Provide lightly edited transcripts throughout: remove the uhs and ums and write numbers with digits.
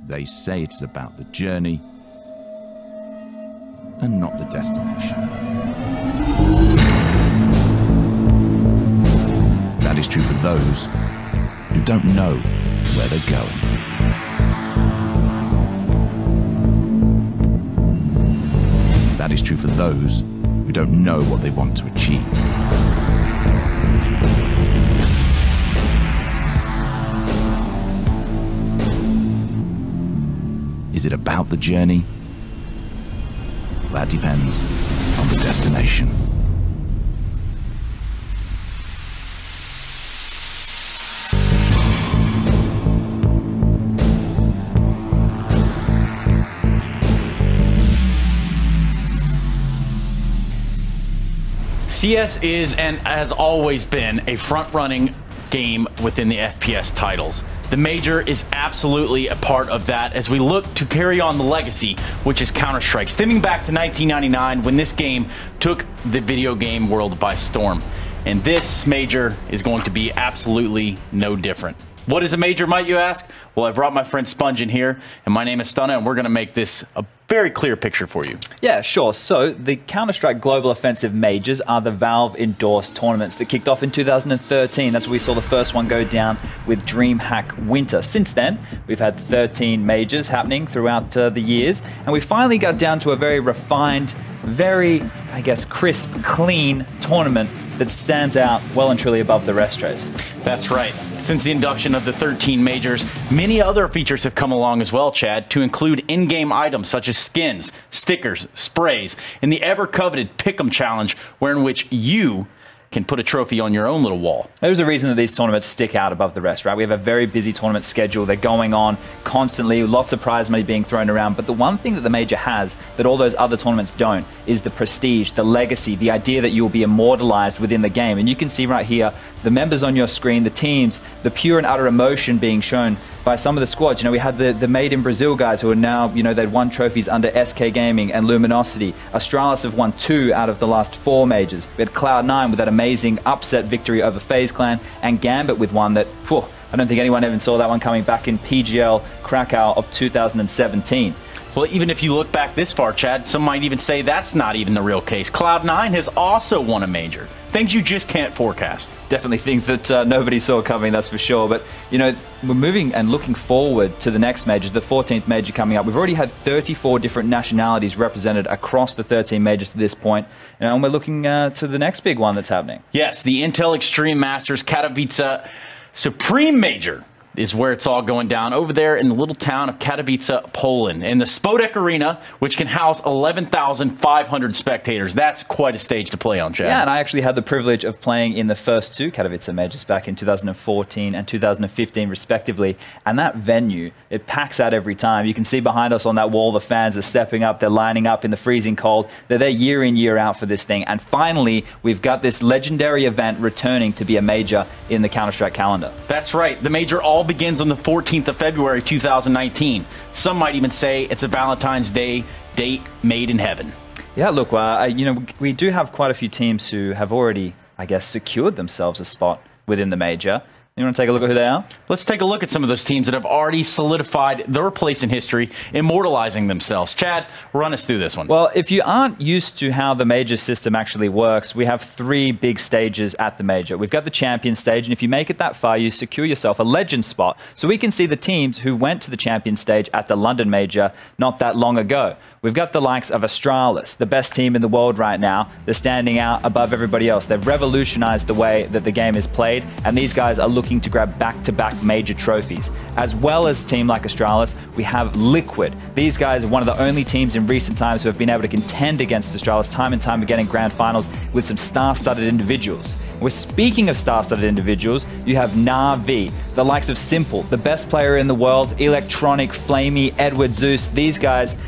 They say it is about the journey and not the destination. That is true for those who don't know where they're going. That is true for those who don't know what they want to achieve. Is it about the journey? That depends on the destination. CS is and has always been a front-running game within the FPS titles. The Major is absolutely a part of that as we look to carry on the legacy, which is Counter-Strike, stemming back to 1999 when this game took the video game world by storm. And this Major is going to be absolutely no different. What is a Major, might you ask? Well, I brought my friend Sponge in here, and my name is Stunna, and we're going to make this a very clear picture for you. Yeah, sure. So the Counter-Strike Global Offensive Majors are the Valve-endorsed tournaments that kicked off in 2013. That's where we saw the first one go down with DreamHack Winter. Since then, we've had 13 majors happening throughout the years, and we finally got down to a very refined, very, I guess, crisp, clean tournament that stands out well and truly above the rest, Trace. That's right. Since the induction of the 13 majors, many other features have come along as well, Chad, to include in-game items such as skins, stickers, sprays, and the ever-coveted Pick'em Challenge, wherein which you can put a trophy on your own little wall. There's a reason that these tournaments stick out above the rest, right? We have a very busy tournament schedule. They're going on constantly, lots of prize money being thrown around. But the one thing that the Major has that all those other tournaments don't is the prestige, the legacy, the idea that you will be immortalized within the game. And you can see right here, the members on your screen, the teams, the pure and utter emotion being shown by some of the squads. You know, we had the Made in Brazil guys who are now, you know, they'd won trophies under SK Gaming and Luminosity. Astralis have won 2 out of the last 4 majors. We had Cloud9 with that amazing upset victory over FaZe Clan, and Gambit with one that, whew, I don't think anyone even saw that one coming back in PGL Krakow of 2017. Well, even if you look back this far, Chad, some might even say that's not even the real case. Cloud9 has also won a major. Things you just can't forecast. Definitely things that nobody saw coming, that's for sure. But, you know, we're moving and looking forward to the next major, the 14th major coming up. We've already had 34 different nationalities represented across the 13 majors to this point. You know, and we're looking to the next big one that's happening. Yes, the Intel Extreme Masters Katowice Supreme Major is where it's all going down over there in the little town of Katowice, Poland, in the Spodek Arena, which can house 11,500 spectators. That's quite a stage to play on, Chad. Yeah, and I actually had the privilege of playing in the first 2 Katowice majors back in 2014 and 2015, respectively. And that venue, it packs out every time. You can see behind us on that wall, the fans are stepping up. They're lining up in the freezing cold. They're there year in, year out for this thing. And finally, we've got this legendary event returning to be a major in the Counter-Strike calendar. That's right. The major all begins on the 14th of February 2019. Some might even say it's a Valentine's Day date made in heaven. Yeah, look, you know, we do have quite a few teams who have already, I guess, secured themselves a spot within the major. You want to take a look at who they are? Let's take a look at some of those teams that have already solidified their place in history, immortalizing themselves. Chad, run us through this one. Well, if you aren't used to how the major system actually works, we have 3 big stages at the major. We've got the champion stage, and if you make it that far, you secure yourself a legend spot. So we can see the teams who went to the champion stage at the London major not that long ago. We've got the likes of Astralis, the best team in the world right now. They're standing out above everybody else. They've revolutionized the way that the game is played, and these guys are looking to grab back-to-back major trophies. As well as a team like Astralis, we have Liquid. These guys are one of the only teams in recent times who have been able to contend against Astralis time and time again in grand finals with some star-studded individuals. We're speaking of star-studded individuals, you have Na'Vi, the likes of Simple, the best player in the world, Electronic, Flamey, Edward Zeus. These guys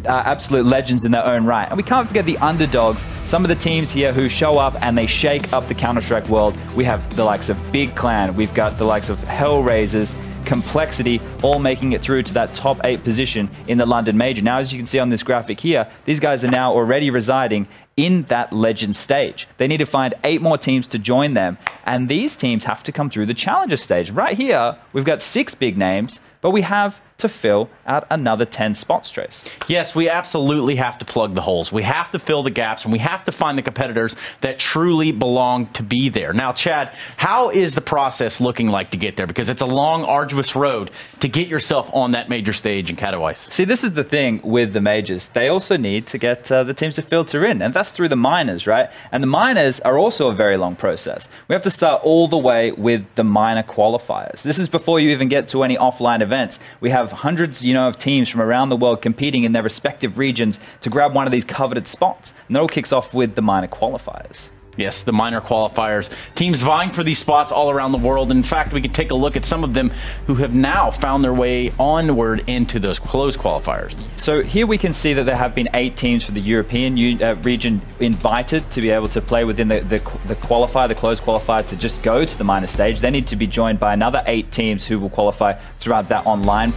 are absolute legends in their own right. And we can't forget the underdogs, some of the teams here who show up and they shake up the Counter-Strike world. We have the likes of Big Clan, we've got the likes of Hellraisers, Complexity, all making it through to that top 8 position in the London Major. Now, as you can see on this graphic here, these guys are now already residing in that legend stage. They need to find 8 more teams to join them, and these teams have to come through the challenger stage. Right here, we've got 6 big names, but we have to fill out another 10 spots, Trace. Yes, we absolutely have to plug the holes. We have to fill the gaps, and we have to find the competitors that truly belong to be there. Now, Chad, how is the process looking like to get there? Because it's a long, arduous road to get yourself on that major stage in Katowice. See, this is the thing with the majors. They also need to get the teams to filter in, and that's through the minors, right? And the minors are also a very long process. We have to start all the way with the minor qualifiers. This is before you even get to any offline events. We have hundreds, of teams from around the world competing in their respective regions to grab one of these coveted spots. And that all kicks off with the minor qualifiers. Yes, the minor qualifiers. Teams vying for these spots all around the world. In fact, we can take a look at some of them who have now found their way onward into those closed qualifiers. So here we can see that there have been 8 teams for the European region invited to be able to play within the qualifier, the closed qualifier, to just go to the minor stage. They need to be joined by another 8 teams who will qualify throughout that online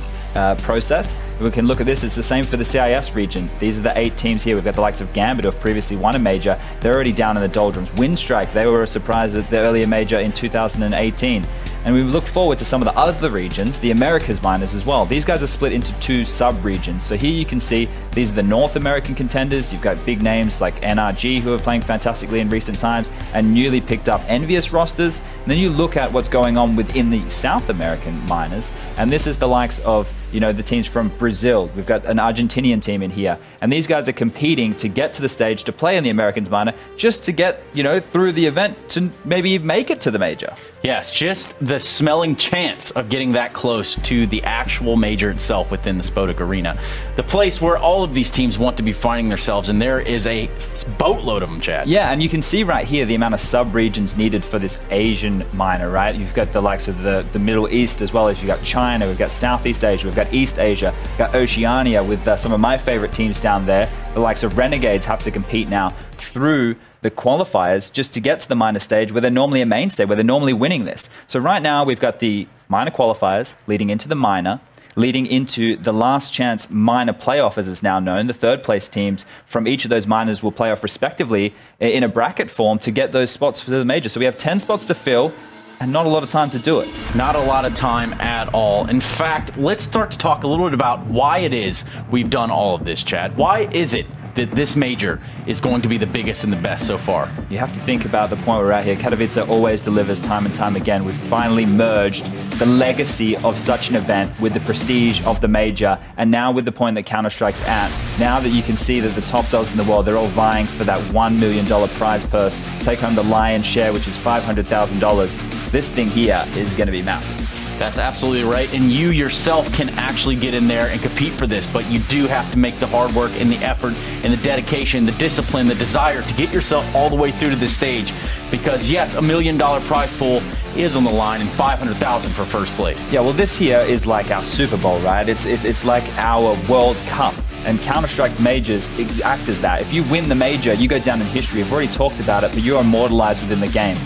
process. We can look at this. It's the same for the CIS region. These are the 8 teams here. We've got the likes of Gambit, who have previously won a major. They're already down in the doldrums. Windstrike, they were a surprise at the earlier major in 2018. And we look forward to some of the other regions, the Americas minors as well. These guys are split into 2 sub-regions. So here you can see these are the North American contenders. You've got big names like NRG, who are playing fantastically in recent times, and newly picked up Envious rosters. And then you look at what's going on within the South American minors, and this is the likes of the teams from Brazil. We've got an Argentinian team in here. And these guys are competing to get to the stage to play in the Americans minor, just to get, through the event to maybe make it to the major. Yes, just the smelling chance of getting that close to the actual major itself within the Spodek Arena. The place where all of these teams want to be finding themselves, and there is a boatload of them, Chad. Yeah, and you can see right here the amount of sub-regions needed for this Asian minor, right? You've got the likes of the Middle East, as well as you've got China, we've got Southeast Asia, we've got East Asia, we've got Oceania with some of my favorite teams down there. The likes of Renegades have to compete now through the qualifiers just to get to the minor stage, where they're normally a mainstay, where they're normally winning this. So right now we've got the minor qualifiers leading into the minor, leading into the last chance minor playoff, as it's now known. The third place teams from each of those minors will play off respectively in a bracket form to get those spots for the major. So we have 10 spots to fill, and not a lot of time to do it. Not a lot of time at all. In fact, let's start to talk a little bit about why it is we've done all of this, Chad. Why is it that this major is going to be the biggest and the best so far? You have to think about the point we're at here. Katowice always delivers time and time again. We've finally merged the legacy of such an event with the prestige of the major, and now with the point that Counter-Strike's at, now that you can see that the top dogs in the world, they're all vying for that $1 million prize purse, take home the lion's share, which is $500,000. This thing here is going to be massive. That's absolutely right, and you yourself can actually get in there and compete for this, but you do have to make the hard work and the effort and the dedication, the discipline, the desire to get yourself all the way through to this stage. Because yes, $1 million prize pool is on the line and $500,000 for first place. Yeah, well, this here is like our Super Bowl, right? It's like our World Cup. And Counter-Strike's majors act as that. If you win the major, you go down in history. We've already talked about it, but you're immortalized within the game.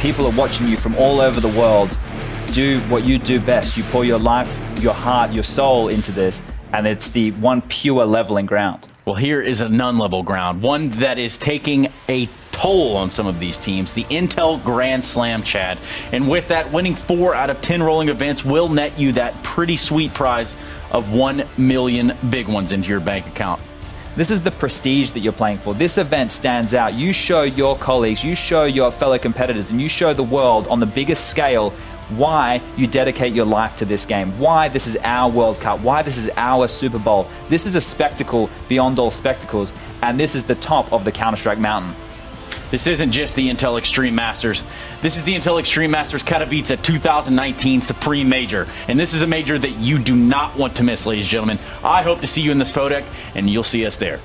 People are watching you from all over the world do what you do best. You pour your life, your heart, your soul into this, and it's the one pure leveling ground. Well, here is an unlevel ground, one that is taking a toll on some of these teams, the Intel Grand Slam, Chad. And with that, winning 4 out of 10 rolling events will net you that pretty sweet prize of 1 million big ones into your bank account. This is the prestige that you're playing for. This event stands out. You show your colleagues, you show your fellow competitors, and you show the world on the biggest scale why you dedicate your life to this game, why this is our World Cup, why this is our Super Bowl. This is a spectacle beyond all spectacles, and this is the top of the Counter-Strike mountain. This isn't just the Intel Extreme Masters. This is the Intel Extreme Masters Katowice 2019 Supreme Major. And this is a major that you do not want to miss, ladies and gentlemen. I hope to see you in this Spodek, and you'll see us there.